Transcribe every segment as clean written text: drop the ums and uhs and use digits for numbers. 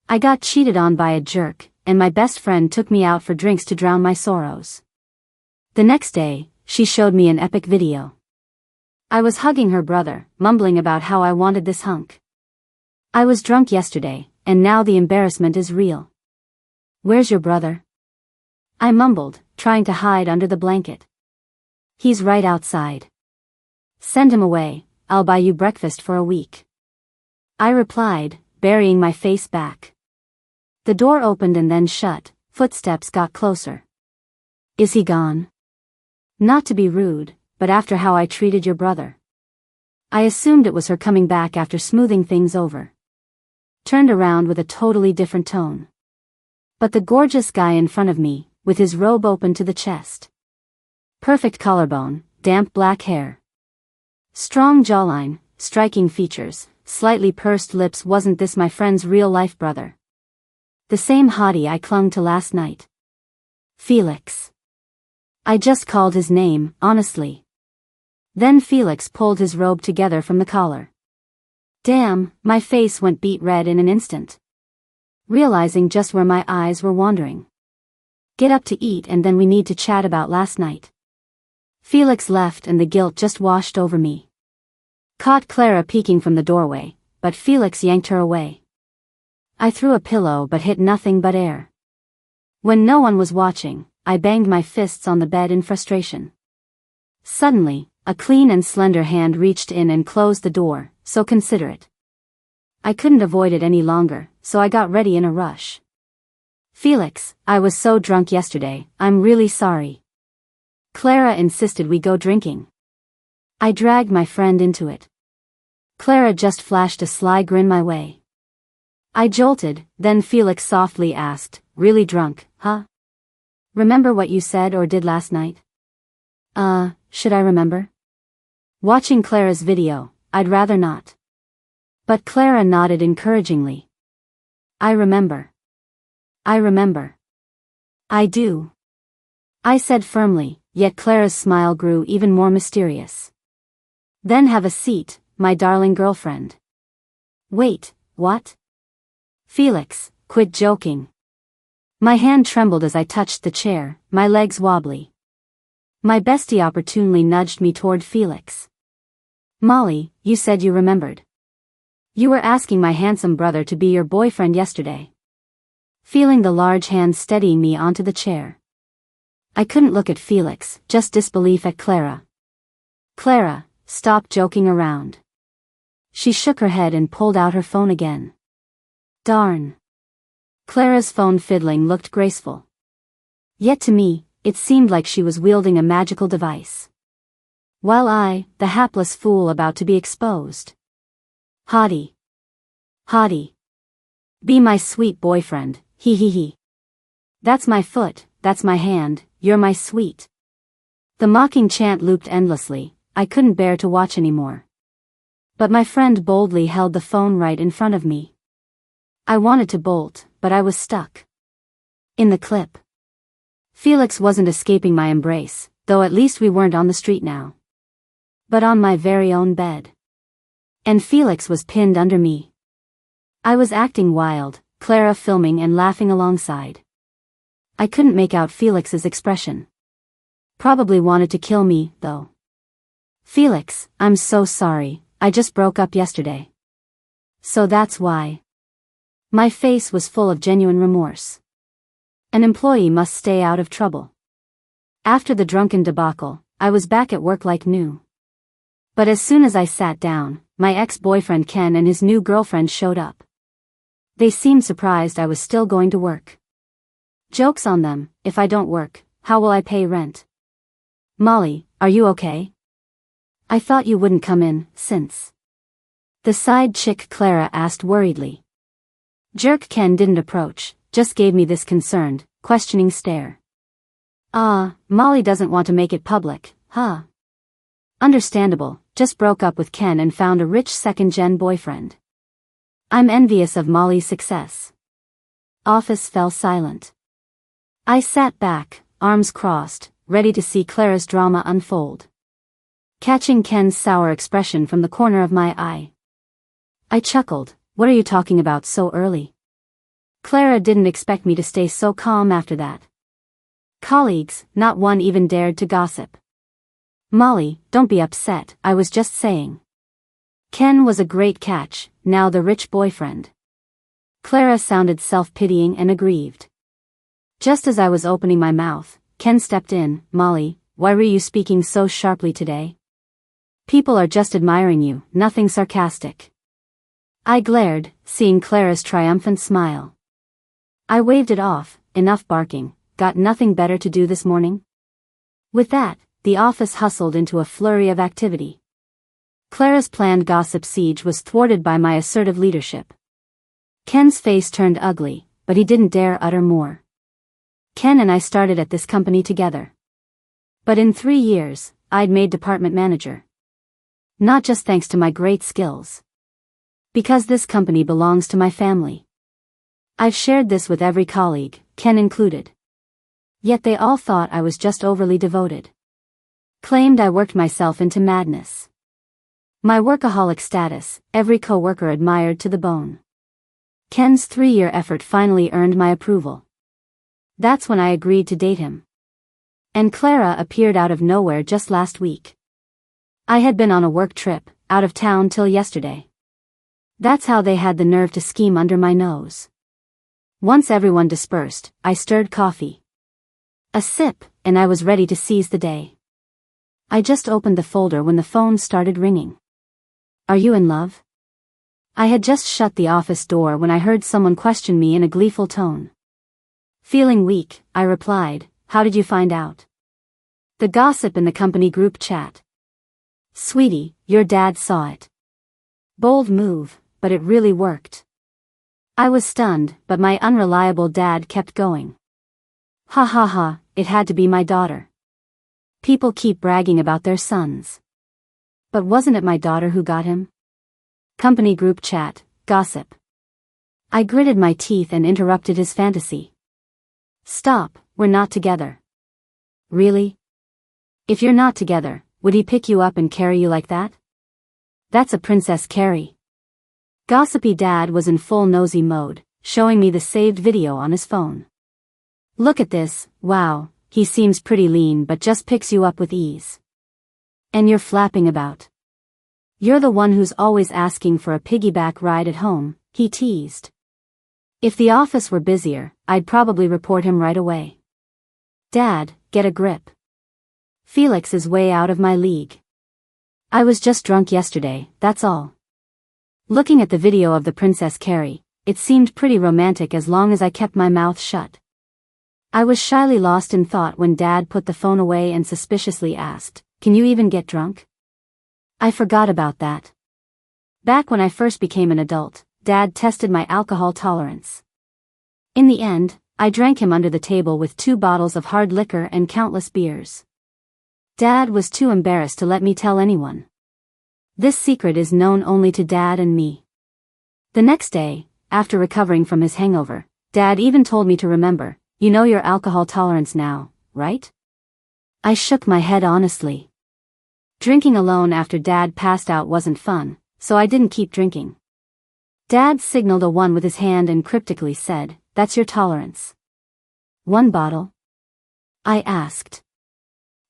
I got cheated on by a jerk, and my best friend took me out for drinks to drown my sorrows. The next day, she showed me an epic video. I was hugging her brother, mumbling about how I wanted this hunk. I was drunk yesterday, and now the embarrassment is real. Where's your brother? I mumbled, trying to hide under the blanket. He's right outside. Send him away, I'll buy you breakfast for a week. I replied, burying my face back. The door opened and then shut, footsteps got closer. Is he gone? Not to be rude, but after how I treated your brother. I assumed it was her coming back after smoothing things over. Turned around with a totally different tone. But the gorgeous guy in front of me, with his robe open to the chest. Perfect collarbone, damp black hair. Strong jawline, striking features, slightly pursed lips. Wasn't this my friend's real-life brother? The same hottie I clung to last night. Felix. I just called his name, honestly. Then Felix pulled his robe together from the collar. Damn, my face went beet red in an instant. Realizing just where my eyes were wandering. Get up to eat and then we need to chat about last night. Felix left and the guilt just washed over me. Caught Clara peeking from the doorway, but Felix yanked her away. I threw a pillow but hit nothing but air. When no one was watching, I banged my fists on the bed in frustration. Suddenly, a clean and slender hand reached in and closed the door, so considerate. I couldn't avoid it any longer, so I got ready in a rush. Felix, I was so drunk yesterday, I'm really sorry. Clara insisted we go drinking. I dragged my friend into it. Clara just flashed a sly grin my way. I jolted, then Felix softly asked, really drunk, huh? Remember what you said or did last night? Should I remember? Watching Clara's video, I'd rather not. But Clara nodded encouragingly. I remember. I remember. I do. I said firmly, yet Clara's smile grew even more mysterious. Then have a seat, my darling girlfriend. Wait, what? Felix, quit joking. My hand trembled as I touched the chair, my legs wobbly. My bestie opportunely nudged me toward Felix. Molly, you said you remembered. You were asking my handsome brother to be your boyfriend yesterday. Feeling the large hand steadying me onto the chair. I couldn't look at Felix, just disbelief at Clara. Clara, stop joking around. She shook her head and pulled out her phone again. Darn. Clara's phone fiddling looked graceful. Yet to me, it seemed like she was wielding a magical device. While I, the hapless fool about to be exposed. Hottie. Hottie. Be my sweet boyfriend, he he he. That's my foot, that's my hand, you're my sweet. The mocking chant looped endlessly, I couldn't bear to watch anymore. But my friend boldly held the phone right in front of me. I wanted to bolt, but I was stuck. In the clip. Felix wasn't escaping my embrace, though at least we weren't on the street now. But on my very own bed. And Felix was pinned under me. I was acting wild, Clara filming and laughing alongside. I couldn't make out Felix's expression. Probably wanted to kill me, though. Felix, I'm so sorry, I just broke up yesterday. So that's why. My face was full of genuine remorse. An employee must stay out of trouble. After the drunken debacle, I was back at work like new. But as soon as I sat down, my ex-boyfriend Ken and his new girlfriend showed up. They seemed surprised I was still going to work. Joke's on them, if I don't work, how will I pay rent? Molly, are you okay? I thought you wouldn't come in, since. The side chick Clara asked worriedly. Jerk Ken didn't approach, just gave me this concerned, questioning stare. Molly doesn't want to make it public, huh? Understandable, just broke up with Ken and found a rich second-gen boyfriend. I'm envious of Molly's success. Office fell silent. I sat back, arms crossed, ready to see Clara's drama unfold. Catching Ken's sour expression from the corner of my eye. I chuckled, what are you talking about so early? Clara didn't expect me to stay so calm after that. Colleagues, not one even dared to gossip. Molly, don't be upset, I was just saying. Ken was a great catch, now the rich boyfriend. Clara sounded self-pitying and aggrieved. Just as I was opening my mouth, Ken stepped in. Molly, why were you speaking so sharply today? People are just admiring you, nothing sarcastic. I glared, seeing Clara's triumphant smile. I waved it off. Enough barking, got nothing better to do this morning? With that, the office hustled into a flurry of activity. Clara's planned gossip siege was thwarted by my assertive leadership. Ken's face turned ugly, but he didn't dare utter more. Ken and I started at this company together. But in 3 years, I'd made department manager. Not just thanks to my great skills. Because this company belongs to my family. I've shared this with every colleague, Ken included. Yet they all thought I was just overly devoted. Claimed I worked myself into madness. My workaholic status, every coworker admired to the bone. Ken's 3-year effort finally earned my approval. That's when I agreed to date him. And Clara appeared out of nowhere just last week. I had been on a work trip, out of town till yesterday. That's how they had the nerve to scheme under my nose. Once everyone dispersed, I stirred coffee. A sip, and I was ready to seize the day. I just opened the folder when the phone started ringing. Are you in love? I had just shut the office door when I heard someone question me in a gleeful tone. Feeling weak, I replied, how did you find out? The gossip in the company group chat. Sweetie, your dad saw it. Bold move, but it really worked. I was stunned, but my unreliable dad kept going. Ha ha ha, it had to be my daughter. People keep bragging about their sons. But wasn't it my daughter who got him? Company group chat, gossip. I gritted my teeth and interrupted his fantasy. Stop, we're not together. Really? If you're not together, would he pick you up and carry you like that? That's a princess carry. Gossipy dad was in full nosy mode, showing me the saved video on his phone. Look at this, wow, he seems pretty lean but just picks you up with ease. And you're flapping about. You're the one who's always asking for a piggyback ride at home, he teased. If the office were busier, I'd probably report him right away. Dad, get a grip. Felix is way out of my league. I was just drunk yesterday, that's all. Looking at the video of the Princess Carrie, it seemed pretty romantic as long as I kept my mouth shut. I was shyly lost in thought when Dad put the phone away and suspiciously asked, can you even get drunk? I forgot about that. Back when I first became an adult, Dad tested my alcohol tolerance. In the end, I drank him under the table with 2 bottles of hard liquor and countless beers. Dad was too embarrassed to let me tell anyone. This secret is known only to Dad and me. The next day, after recovering from his hangover, Dad even told me to remember, you know your alcohol tolerance now, right? I shook my head honestly. Drinking alone after Dad passed out wasn't fun, so I didn't keep drinking. Dad signaled a 1 with his hand and cryptically said, that's your tolerance. 1 bottle? I asked.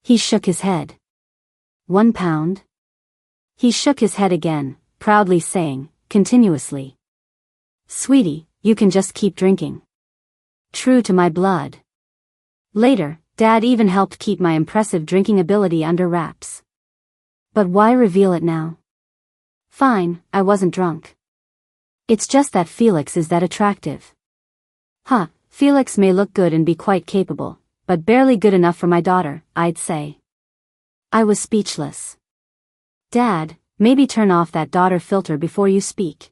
He shook his head. 1 pound? He shook his head again, proudly saying, continuously. Sweetie, you can just keep drinking. True to my blood. Later, Dad even helped keep my impressive drinking ability under wraps. But why reveal it now? Fine, I wasn't drunk. It's just that Felix is that attractive. Huh, Felix may look good and be quite capable, but barely good enough for my daughter, I'd say. I was speechless. Dad, maybe turn off that daughter filter before you speak.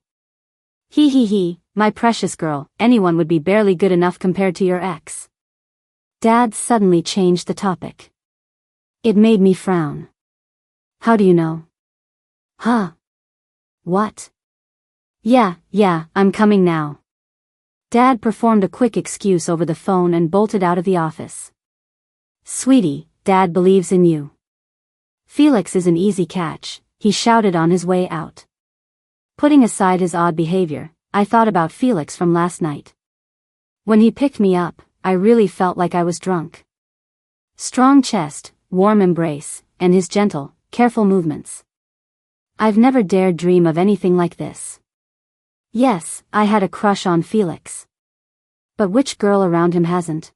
He, my precious girl, anyone would be barely good enough compared to your ex. Dad suddenly changed the topic. It made me frown. How do you know? Huh? What? Yeah, I'm coming now. Dad performed a quick excuse over the phone and bolted out of the office. Sweetie, Dad believes in you. Felix is an easy catch, he shouted on his way out. Putting aside his odd behavior, I thought about Felix from last night. When he picked me up, I really felt like I was drunk. Strong chest, warm embrace, and his gentle, careful movements. I've never dared dream of anything like this. Yes, I had a crush on Felix. But which girl around him hasn't?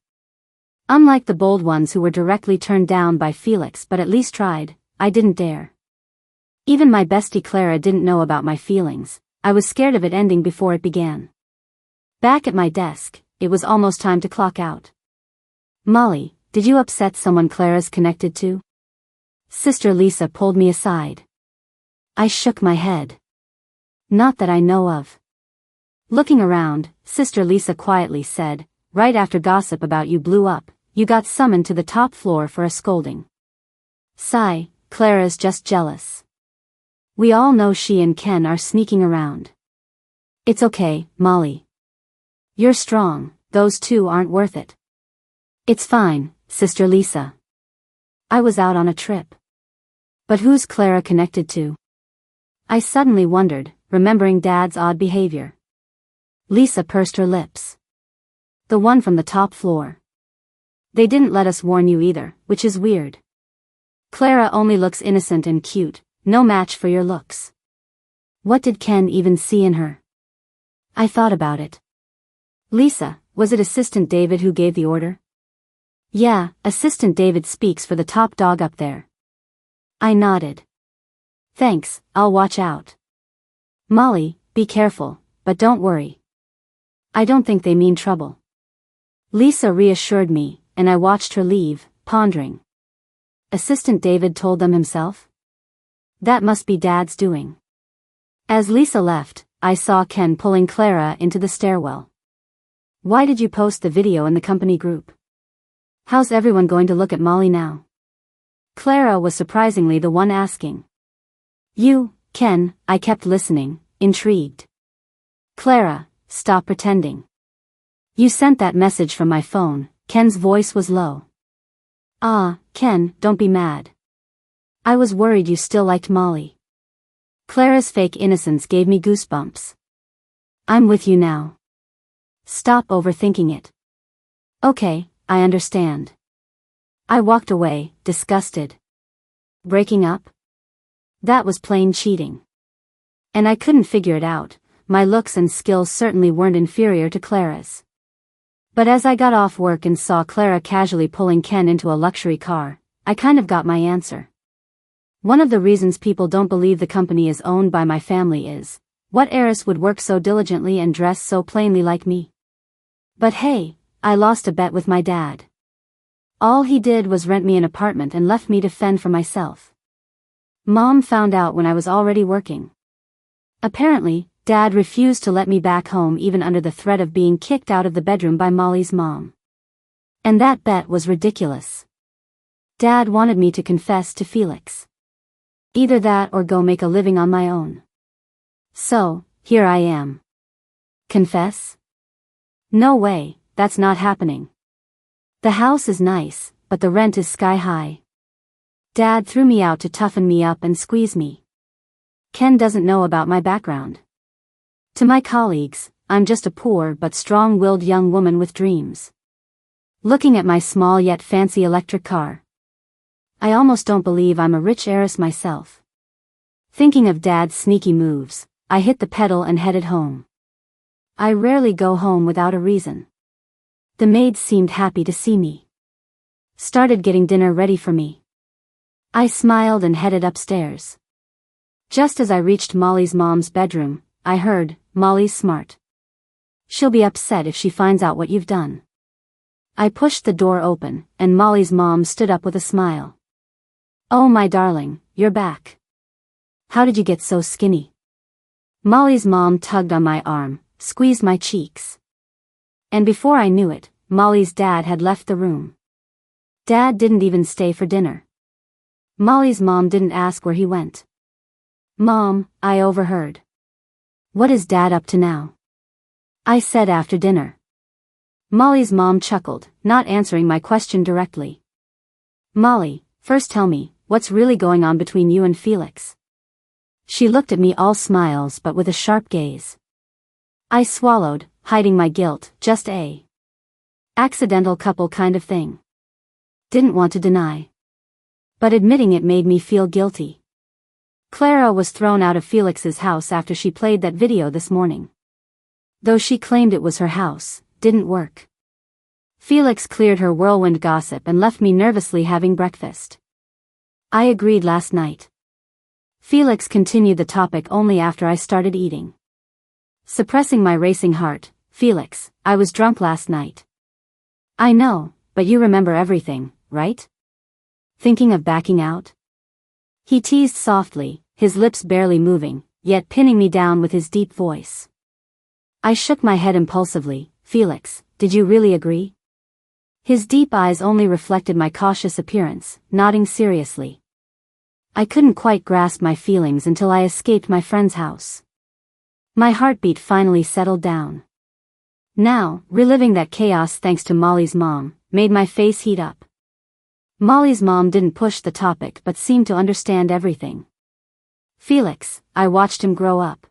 Unlike the bold ones who were directly turned down by Felix but at least tried, I didn't dare. Even my bestie Clara didn't know about my feelings. I was scared of it ending before it began. Back at my desk, it was almost time to clock out. Molly, did you upset someone Clara's connected to? Sister Lisa pulled me aside. I shook my head. Not that I know of. Looking around, Sister Lisa quietly said, right after gossip about you blew up, you got summoned to the top floor for a scolding. Sigh, Clara's just jealous. We all know she and Ken are sneaking around. It's okay, Molly. You're strong, those two aren't worth it. It's fine, Sister Lisa. I was out on a trip. But who's Clara connected to? I suddenly wondered, remembering Dad's odd behavior. Lisa pursed her lips. The one from the top floor. They didn't let us warn you either, which is weird. Clara only looks innocent and cute, no match for your looks. What did Ken even see in her? I thought about it. Lisa, was it Assistant David who gave the order? Yeah, Assistant David speaks for the top dog up there. I nodded. Thanks, I'll watch out. Molly, be careful, but don't worry. I don't think they mean trouble. Lisa reassured me, and I watched her leave, pondering. Assistant David told them himself? That must be Dad's doing. As Lisa left, I saw Ken pulling Clara into the stairwell. Why did you post the video in the company group? How's everyone going to look at Molly now? Clara was surprisingly the one asking. You, Ken, I kept listening, intrigued. Clara, stop pretending. You sent that message from my phone, Ken's voice was low. Ah, Ken, don't be mad. I was worried you still liked Molly. Clara's fake innocence gave me goosebumps. I'm with you now. Stop overthinking it. Okay, I understand. I walked away, disgusted. Breaking up? That was plain cheating. And I couldn't figure it out. My looks and skills certainly weren't inferior to Clara's. But as I got off work and saw Clara casually pulling Ken into a luxury car, I kind of got my answer. One of the reasons people don't believe the company is owned by my family is, what heiress would work so diligently and dress so plainly like me? But hey, I lost a bet with my dad. All he did was rent me an apartment and left me to fend for myself. Mom found out when I was already working. Apparently, Dad refused to let me back home even under the threat of being kicked out of the bedroom by Molly's mom. And that bet was ridiculous. Dad wanted me to confess to Felix. Either that or go make a living on my own. So, here I am. Confess? No way, that's not happening. The house is nice, but the rent is sky high. Dad threw me out to toughen me up and squeeze me. Ken doesn't know about my background. To my colleagues, I'm just a poor but strong-willed young woman with dreams. Looking at my small yet fancy electric car. I almost don't believe I'm a rich heiress myself. Thinking of Dad's sneaky moves, I hit the pedal and headed home. I rarely go home without a reason. The maids seemed happy to see me. Started getting dinner ready for me. I smiled and headed upstairs. Just as I reached Molly's mom's bedroom, I heard, Molly's smart. She'll be upset if she finds out what you've done. I pushed the door open, and Molly's mom stood up with a smile. Oh my darling, you're back. How did you get so skinny? Molly's mom tugged on my arm, squeezed my cheeks. And before I knew it, Molly's dad had left the room. Dad didn't even stay for dinner. Molly's mom didn't ask where he went. Mom, I overheard. What is Dad up to now? I said after dinner. Molly's mom chuckled, not answering my question directly. Molly, first tell me, what's really going on between you and Felix? She looked at me all smiles but with a sharp gaze. I swallowed, hiding my guilt, just Accidental couple kind of thing. Didn't want to deny. But admitting it made me feel guilty. Clara was thrown out of Felix's house after she played that video this morning. Though she claimed it was her house, didn't work. Felix cleared her whirlwind gossip and left me nervously having breakfast. I agreed last night. Felix continued the topic only after I started eating. Suppressing my racing heart, Felix, I was drunk last night. I know, but you remember everything, right? Thinking of backing out? He teased softly, his lips barely moving, yet pinning me down with his deep voice. I shook my head impulsively. Felix, did you really agree? His deep eyes only reflected my cautious appearance, nodding seriously. I couldn't quite grasp my feelings until I escaped my friend's house. My heartbeat finally settled down. Now, reliving that chaos thanks to Molly's mom, made my face heat up. Molly's mom didn't push the topic but seemed to understand everything. Felix, I watched him grow up.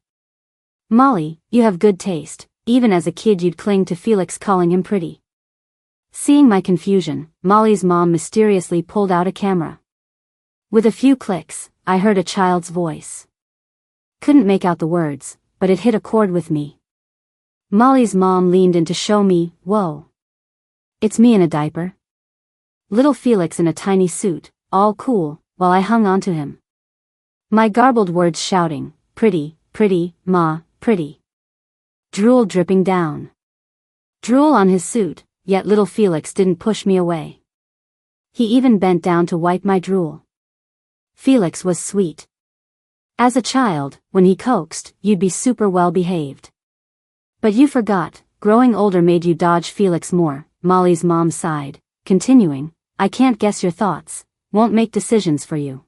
Molly, you have good taste. Even as a kid you'd cling to Felix calling him pretty. Seeing my confusion, Molly's mom mysteriously pulled out a camera. With a few clicks, I heard a child's voice. Couldn't make out the words, but it hit a chord with me. Molly's mom leaned in to show me, whoa. It's me in a diaper. Little Felix in a tiny suit, all cool, while I hung onto him. My garbled words shouting, pretty, ma, pretty. Drool dripping down. Drool on his suit, yet little Felix didn't push me away. He even bent down to wipe my drool. Felix was sweet. As a child, when he coaxed, you'd be super well behaved. But you forgot, growing older made you dodge Felix more, Molly's mom sighed, continuing, I can't guess your thoughts, won't make decisions for you.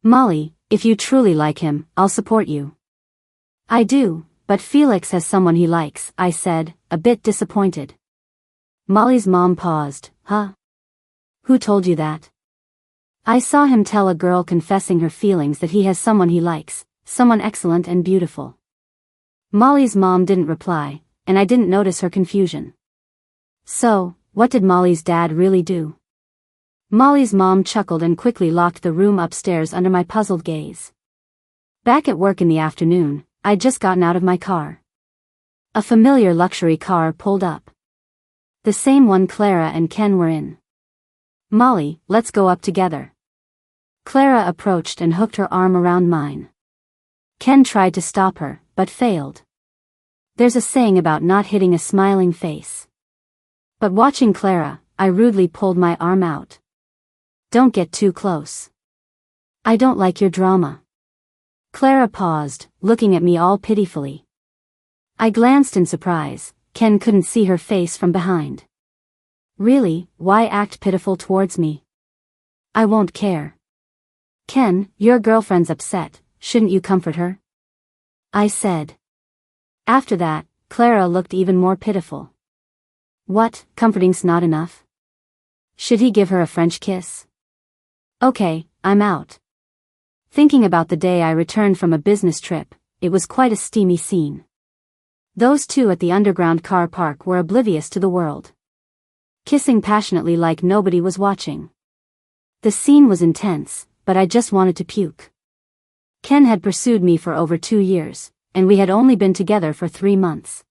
Molly, if you truly like him, I'll support you. I do, but Felix has someone he likes, I said, a bit disappointed. Molly's mom paused, huh? Who told you that? I saw him tell a girl confessing her feelings that he has someone he likes, someone excellent and beautiful. Molly's mom didn't reply, and I didn't notice her confusion. So, what did Molly's dad really do? Molly's mom chuckled and quickly locked the room upstairs under my puzzled gaze. Back at work in the afternoon, I'd just gotten out of my car. A familiar luxury car pulled up. The same one Clara and Ken were in. Molly, let's go up together. Clara approached and hooked her arm around mine. Ken tried to stop her, but failed. There's a saying about not hitting a smiling face. But watching Clara, I rudely pulled my arm out. Don't get too close. I don't like your drama. Clara paused, looking at me all pitifully. I glanced in surprise. Ken couldn't see her face from behind. Really, why act pitiful towards me? I won't care. Ken, your girlfriend's upset, shouldn't you comfort her? I said. After that, Clara looked even more pitiful. What, comforting's not enough? Should he give her a French kiss? Okay, I'm out. Thinking about the day I returned from a business trip, it was quite a steamy scene. Those two at the underground car park were oblivious to the world. Kissing passionately like nobody was watching. The scene was intense, but I just wanted to puke. Ken had pursued me for over 2 years, and we had only been together for 3 months.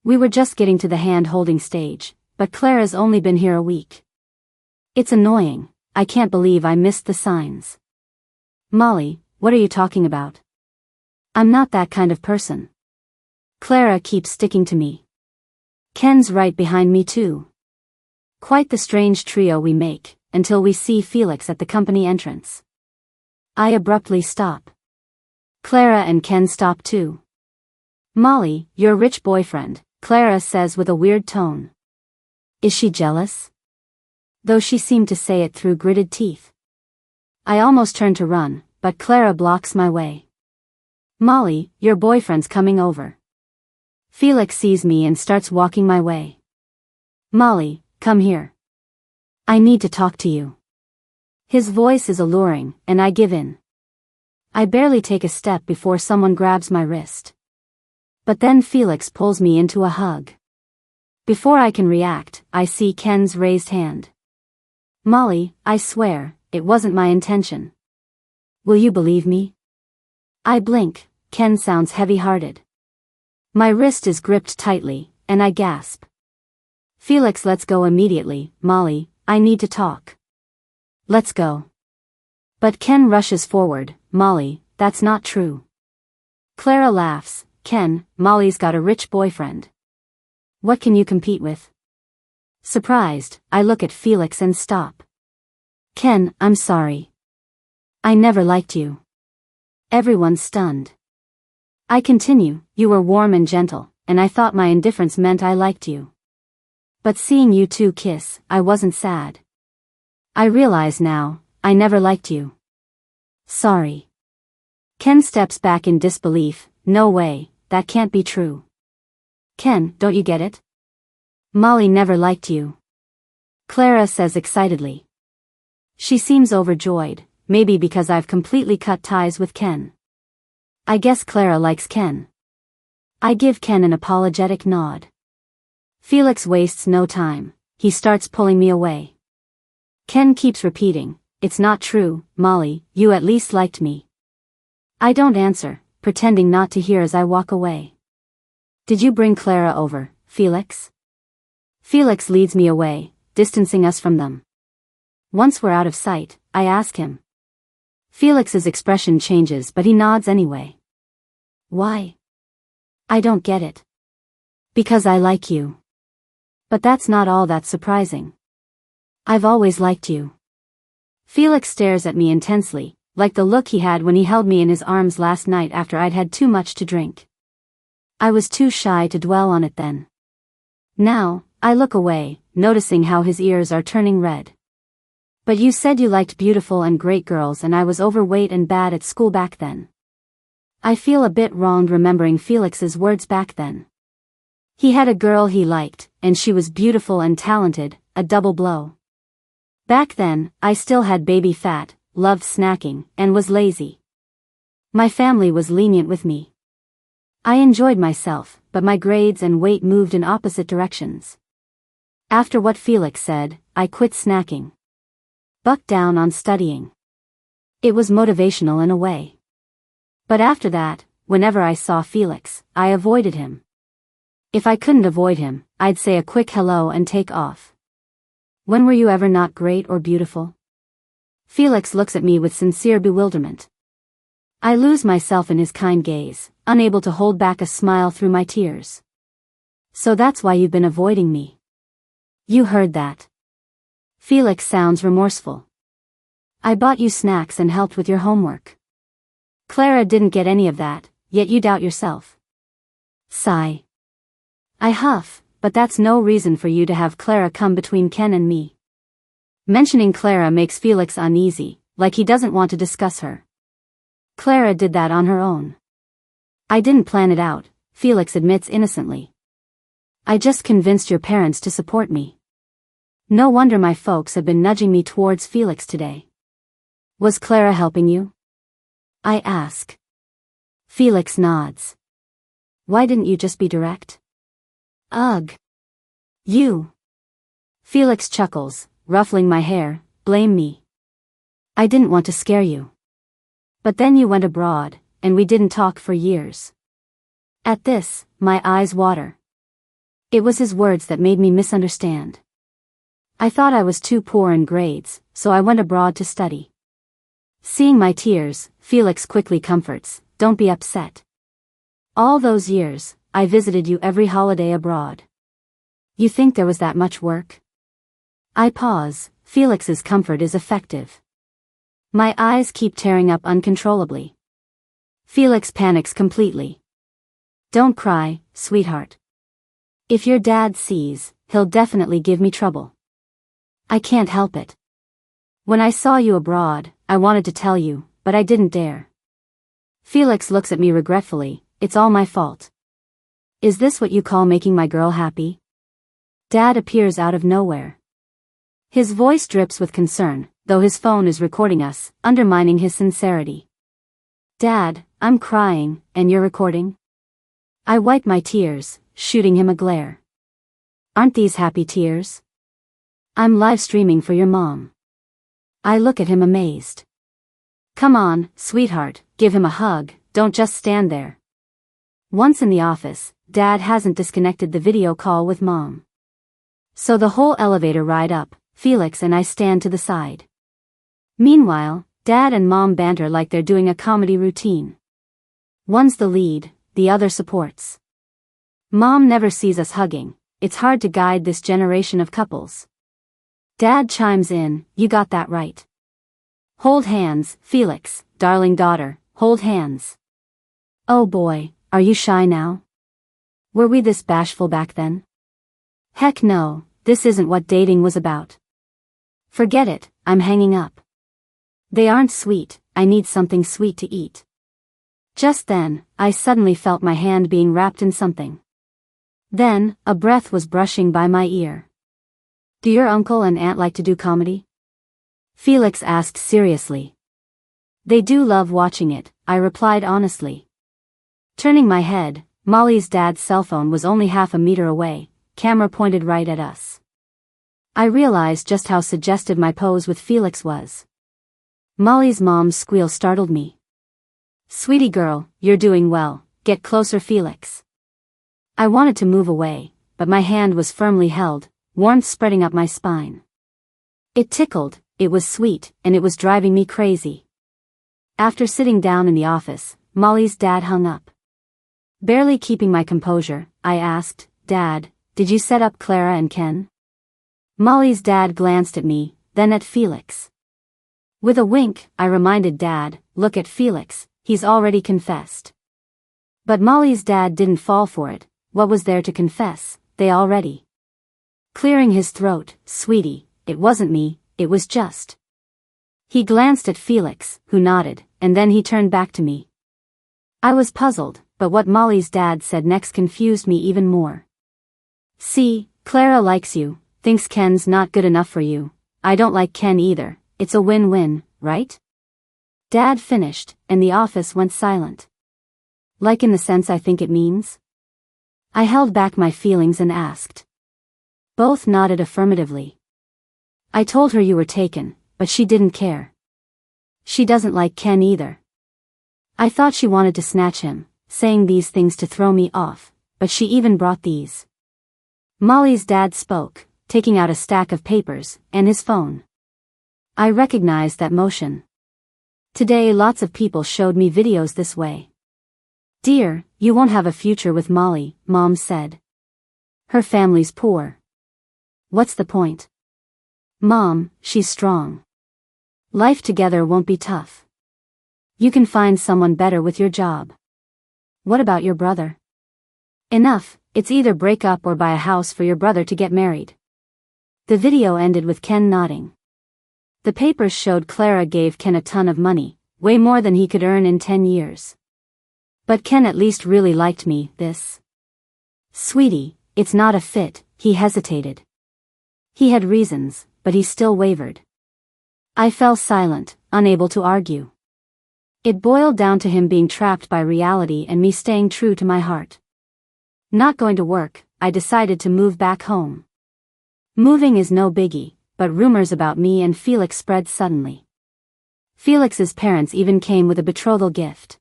We were just getting to the hand-holding stage, but Clara's only been here a week. It's annoying, I can't believe I missed the signs. Molly, what are you talking about? I'm not that kind of person. Clara keeps sticking to me. Ken's right behind me too. Quite the strange trio we make, until we see Felix at the company entrance. I abruptly stop. Clara and Ken stop too. Molly, your rich boyfriend, Clara says with a weird tone. Is she jealous? Though she seemed to say it through gritted teeth. I almost turn to run, but Clara blocks my way. Molly, your boyfriend's coming over. Felix sees me and starts walking my way. Molly, come here. I need to talk to you. His voice is alluring, and I give in. I barely take a step before someone grabs my wrist. But then Felix pulls me into a hug. Before I can react, I see Ken's raised hand. Molly, I swear, it wasn't my intention. Will you believe me? I blink. Ken sounds heavy-hearted. My wrist is gripped tightly, and I gasp. Felix, let's go immediately. Molly, I need to talk. Let's go. But Ken rushes forward. Molly, that's not true. Clara laughs. Ken, Molly's got a rich boyfriend. What can you compete with? Surprised, I look at Felix and stop. Ken, I'm sorry. I never liked you. Everyone's stunned. I continue, you were warm and gentle, and I thought my indifference meant I liked you. But seeing you two kiss, I wasn't sad. I realize now, I never liked you. Sorry. Ken steps back in disbelief. No way, that can't be true. Ken, don't you get it? Molly never liked you. Clara says excitedly. She seems overjoyed, maybe because I've completely cut ties with Ken. I guess Clara likes Ken. I give Ken an apologetic nod. Felix wastes no time, he starts pulling me away. Ken keeps repeating, it's not true, Molly, you at least liked me. I don't answer, pretending not to hear as I walk away. Did you bring Clara over, Felix? Felix leads me away, distancing us from them. Once we're out of sight, I ask him. Felix's expression changes, but he nods anyway. Why? I don't get it. Because I like you. But that's not all that surprising. I've always liked you. Felix stares at me intensely, like the look he had when he held me in his arms last night after I'd had too much to drink. I was too shy to dwell on it then. Now, I look away, noticing how his ears are turning red. But you said you liked beautiful and great girls, and I was overweight and bad at school back then. I feel a bit wronged remembering Felix's words back then. He had a girl he liked, and she was beautiful and talented, a double blow. Back then, I still had baby fat, loved snacking, and was lazy. My family was lenient with me. I enjoyed myself, but my grades and weight moved in opposite directions. After what Felix said, I quit snacking. Bucked down on studying. It was motivational in a way. But after that, whenever I saw Felix, I avoided him. If I couldn't avoid him, I'd say a quick hello and take off. When were you ever not great or beautiful? Felix looks at me with sincere bewilderment. I lose myself in his kind gaze, unable to hold back a smile through my tears. So that's why you've been avoiding me. You heard that. Felix sounds remorseful. I bought you snacks and helped with your homework. Clara didn't get any of that, yet you doubt yourself. Sigh. I huff, but that's no reason for you to have Clara come between Ken and me. Mentioning Clara makes Felix uneasy, like he doesn't want to discuss her. Clara did that on her own. I didn't plan it out, Felix admits innocently. I just convinced your parents to support me. No wonder my folks have been nudging me towards Felix today. Was Clara helping you? I ask. Felix nods. Why didn't you just be direct? Ugh. You. Felix chuckles, ruffling my hair. Blame me. I didn't want to scare you. But then you went abroad, and we didn't talk for years. At this, my eyes water. It was his words that made me misunderstand. I thought I was too poor in grades, so I went abroad to study. Seeing my tears, Felix quickly comforts, don't be upset. All those years, I visited you every holiday abroad. You think there was that much work? I pause. Felix's comfort is effective. My eyes keep tearing up uncontrollably. Felix panics completely. Don't cry, sweetheart. If your dad sees, he'll definitely give me trouble. I can't help it. When I saw you abroad, I wanted to tell you, but I didn't dare. Felix looks at me regretfully. It's all my fault. Is this what you call making my girl happy? Dad appears out of nowhere. His voice drips with concern, though his phone is recording us, undermining his sincerity. Dad, I'm crying, and you're recording? I wipe my tears, shooting him a glare. Aren't these happy tears? I'm live streaming for your mom. I look at him amazed. Come on, sweetheart, give him a hug, don't just stand there. Once in the office, Dad hasn't disconnected the video call with Mom. So the whole elevator ride up, Felix and I stand to the side. Meanwhile, Dad and Mom banter like they're doing a comedy routine. One's the lead, the other supports. Mom never sees us hugging, it's hard to guide this generation of couples. Dad chimes in, you got that right. Hold hands, Felix, darling daughter, hold hands. Oh boy, are you shy now? Were we this bashful back then? Heck no, this isn't what dating was about. Forget it, I'm hanging up. They aren't sweet, I need something sweet to eat. Just then, I suddenly felt my hand being wrapped in something. Then, a breath was brushing by my ear. Do your uncle and aunt like to do comedy? Felix asked seriously. They do love watching it, I replied honestly. Turning my head, Molly's dad's cell phone was only half a meter away, camera pointed right at us. I realized just how suggestive my pose with Felix was. Molly's mom's squeal startled me. Sweetie girl, you're doing well, get closer Felix. I wanted to move away, but my hand was firmly held, warmth spreading up my spine. It tickled, it was sweet, and it was driving me crazy. After sitting down in the office, Molly's dad hung up. Barely keeping my composure, I asked, Dad, did you set up Clara and Ken? Molly's dad glanced at me, then at Felix. With a wink, I reminded Dad, look at Felix, he's already confessed. But Molly's dad didn't fall for it, what was there to confess, they already. Clearing his throat, sweetie, it wasn't me, it was just. He glanced at Felix, who nodded, and then he turned back to me. I was puzzled, but what Molly's dad said next confused me even more. See, Clara likes you, thinks Ken's not good enough for you. I don't like Ken either, it's a win-win, right? Dad finished, and the office went silent. Like in the sense I think it means? I held back my feelings and asked. Both nodded affirmatively. I told her you were taken, but she didn't care. She doesn't like Ken either. I thought she wanted to snatch him, saying these things to throw me off, but she even brought these. Molly's dad spoke, taking out a stack of papers, and his phone. I recognized that motion. Today lots of people showed me videos this way. Dear, you won't have a future with Molly, Mom said. Her family's poor. What's the point? Mom, she's strong. Life together won't be tough. You can find someone better with your job. What about your brother? Enough, it's either break up or buy a house for your brother to get married. The video ended with Ken nodding. The papers showed Clara gave Ken a ton of money, way more than he could earn in 10 years. But Ken at least really liked me, this. Sweetie, it's not a fit, he hesitated. He had reasons, but he still wavered. I fell silent, unable to argue. It boiled down to him being trapped by reality and me staying true to my heart. Not going to work, I decided to move back home. Moving is no biggie, but rumors about me and Felix spread suddenly. Felix's parents even came with a betrothal gift.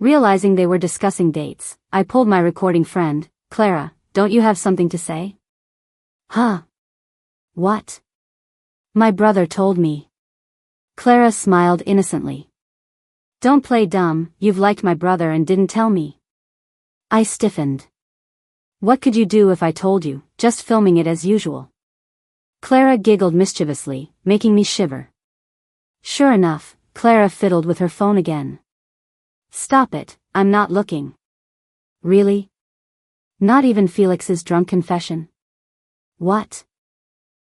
Realizing they were discussing dates, I pulled my recording friend, Clara, don't you have something to say? Huh? What? My brother told me. Clara smiled innocently. Don't play dumb, you've liked my brother and didn't tell me. I stiffened. What could you do if I told you, just filming it as usual? Clara giggled mischievously, making me shiver. Sure enough, Clara fiddled with her phone again. Stop it, I'm not looking. Really? Not even Felix's drunk confession? What?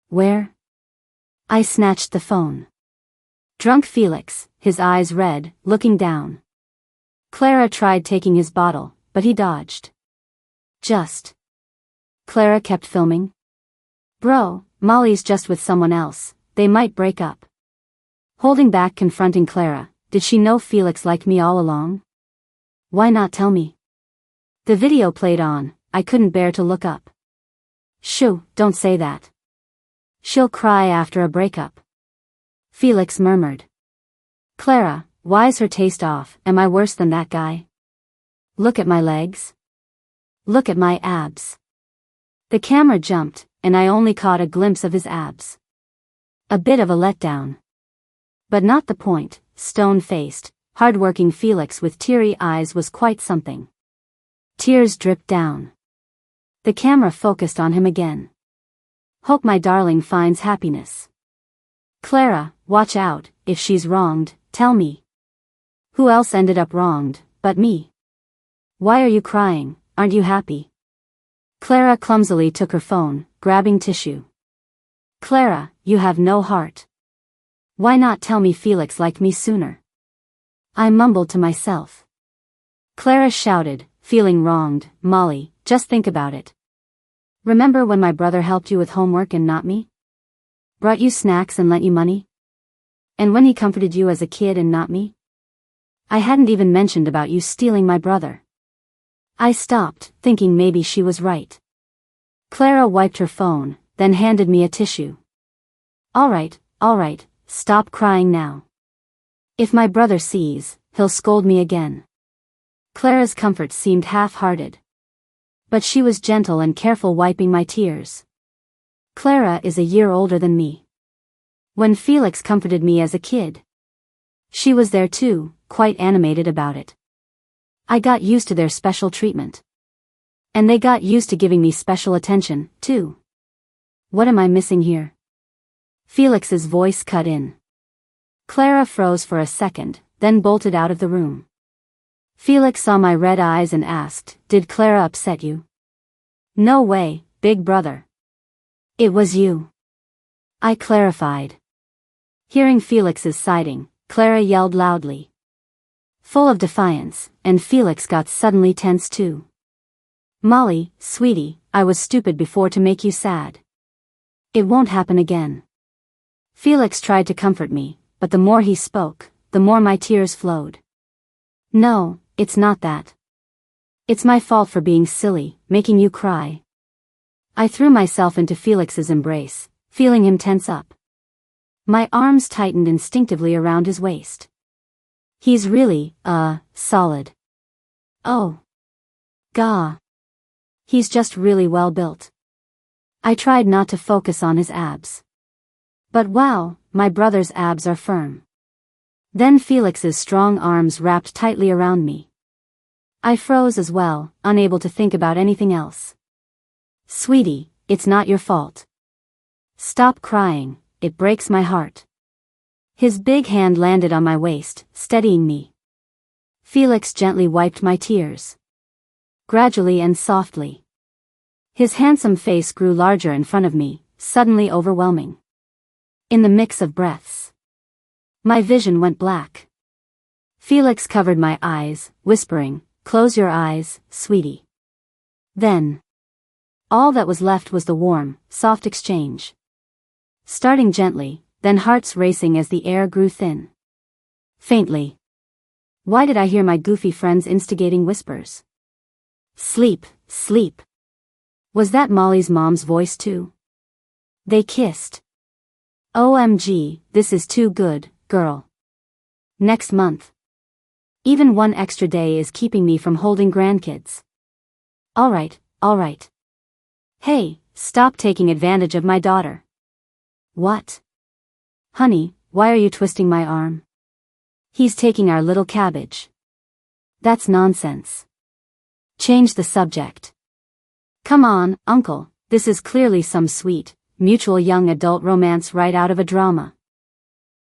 Where? I snatched the phone. Drunk Felix, his eyes red, looking down. Clara tried taking his bottle, but he dodged. Just. Clara kept filming. Bro, Molly's just with someone else, they might break up. Holding back, confronting Clara, did she know Felix liked me all along? Why not tell me? The video played on, I couldn't bear to look up. Shh. Shoo, don't say that. She'll cry after a breakup. Felix murmured. Clara, why's her taste off? Am I worse than that guy? Look at my legs. Look at my abs. The camera jumped, and I only caught a glimpse of his abs. A bit of a letdown. But not the point. Stone-faced, hard-working Felix with teary eyes was quite something. Tears dripped down. The camera focused on him again. Hope my darling finds happiness. Clara, watch out, if she's wronged, tell me. Who else ended up wronged, but me? Why are you crying, aren't you happy? Clara clumsily took her phone, grabbing tissue. Clara, you have no heart. Why not tell me Felix liked me sooner? I mumbled to myself. Clara shouted, feeling wronged, Molly, just think about it. Remember when my brother helped you with homework and not me? Brought you snacks and lent you money? And when he comforted you as a kid and not me? I hadn't even mentioned about you stealing my brother. I stopped, thinking maybe she was right. Clara wiped her phone, then handed me a tissue. All right, stop crying now. If my brother sees, he'll scold me again. Clara's comfort seemed half-hearted. But she was gentle and careful wiping my tears. Clara is a year older than me. When Felix comforted me as a kid, she was there too, quite animated about it. I got used to their special treatment. And they got used to giving me special attention, too. What am I missing here? Felix's voice cut in. Clara froze for a second, then bolted out of the room. Felix saw my red eyes and asked, Did Clara upset you? No way, big brother. It was you. I clarified. Hearing Felix's siding, Clara yelled loudly. Full of defiance, and Felix got suddenly tense too. Molly, sweetie, I was stupid before to make you sad. It won't happen again. Felix tried to comfort me, but the more he spoke, the more my tears flowed. No, it's not that. It's my fault for being silly, making you cry. I threw myself into Felix's embrace, feeling him tense up. My arms tightened instinctively around his waist. He's really, solid. Oh. Gah. He's just really well built. I tried not to focus on his abs. But wow, my brother's abs are firm. Then Felix's strong arms wrapped tightly around me. I froze as well, unable to think about anything else. Sweetie, it's not your fault. Stop crying, it breaks my heart. His big hand landed on my waist, steadying me. Felix gently wiped my tears. Gradually and softly. His handsome face grew larger in front of me, suddenly overwhelming. In the mix of breaths, my vision went black. Felix covered my eyes, whispering, Close your eyes, sweetie. Then, all that was left was the warm, soft exchange. Starting gently, then hearts racing as the air grew thin. Faintly. Why did I hear my goofy friends instigating whispers? Sleep, sleep. Was that Molly's mom's voice too? They kissed. OMG, this is too good, girl. Next month. Even one extra day is keeping me from holding grandkids. Alright. Hey, stop taking advantage of my daughter. What? Honey, why are you twisting my arm? He's taking our little cabbage. That's nonsense. Change the subject. Come on, uncle, this is clearly some sweet, mutual young adult romance right out of a drama.